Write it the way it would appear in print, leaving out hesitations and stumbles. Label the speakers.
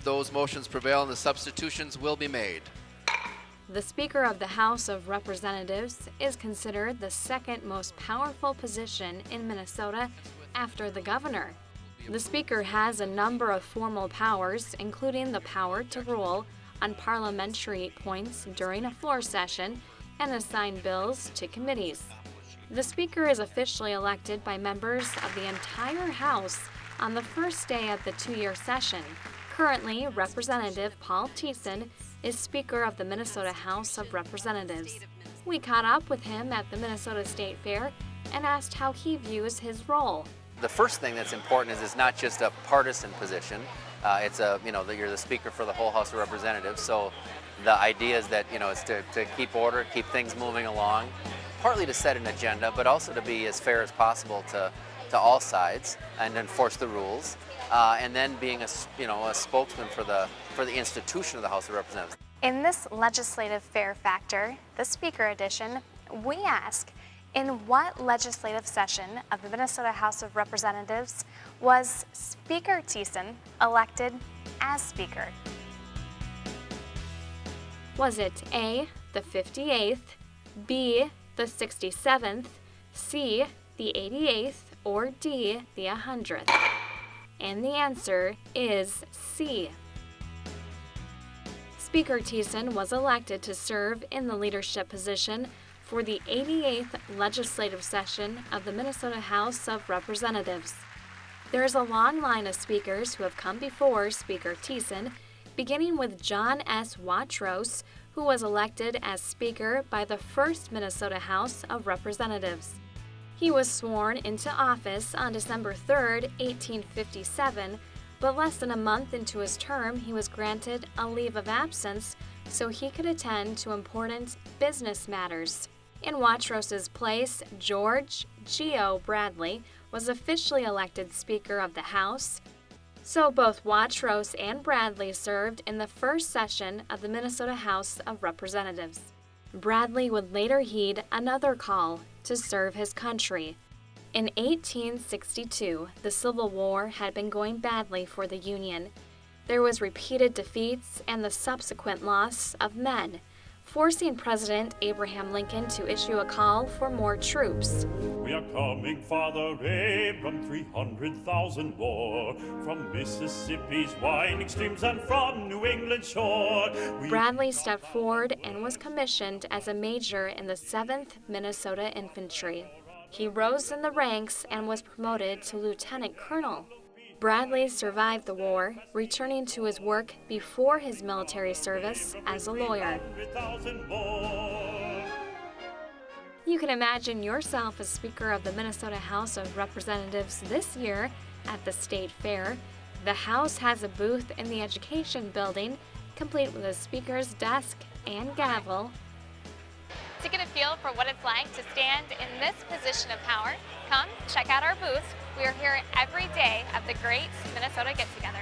Speaker 1: those motions prevail, and the substitutions will be made.
Speaker 2: The Speaker of the House of Representatives is considered the second most powerful position in Minnesota after the governor. The Speaker has a number of formal powers, including the power to rule on parliamentary points during a floor session and assign bills to committees. The Speaker is officially elected by members of the entire House on the first day of the two-year session. Currently, Representative Paul Thissen is Speaker of the Minnesota House of Representatives. We caught up with him at the Minnesota State Fair and asked how he views his role.
Speaker 3: The first thing that's important is it's not just a partisan position. It's you're the Speaker for the whole House of Representatives. So the idea is that, it's to keep order, keep things moving along, partly to set an agenda, but also to be as fair as possible to all sides and enforce the rules. And then being a spokesman for the institution of the House of Representatives.
Speaker 4: In this legislative fair factor, the Speaker edition, we ask, in what legislative session of the Minnesota House of Representatives was Speaker Thissen elected as Speaker?
Speaker 2: Was it A, the 58th, B, the 67th, C, the 88th, or D, the 100th? And the answer is C. Speaker Thissen was elected to serve in the leadership position for the 88th legislative session of the Minnesota House of Representatives. There is a long line of speakers who have come before Speaker Thissen, beginning with John S. Watrous, who was elected as Speaker by the first Minnesota House of Representatives. He was sworn into office on December 3, 1857, but less than a month into his term, he was granted a leave of absence so he could attend to important business matters. In Watrous's place, George Geo Bradley was officially elected Speaker of the House, so both Watrous and Bradley served in the first session of the Minnesota House of Representatives. Bradley would later heed another call to serve his country. In 1862, the Civil War had been going badly for the Union. There was repeated defeats and the subsequent loss of men, forcing President Abraham Lincoln to issue a call for more troops.
Speaker 5: We are coming, Father Abraham, 300,000 more, from Mississippi's winding streams and from New England's shore.
Speaker 2: Bradley stepped forward and was commissioned as a major in the 7th Minnesota Infantry. He rose in the ranks and was promoted to lieutenant colonel. Bradley survived the war, returning to his work before his military service as a lawyer. You can imagine yourself as Speaker of the Minnesota House of Representatives this year at the State Fair. The House has a booth in the Education Building, complete with a Speaker's desk and gavel.
Speaker 4: To get a feel for what it's like to stand in this position of power, come check out our booth. We are here every day of the Great Minnesota Get-Together.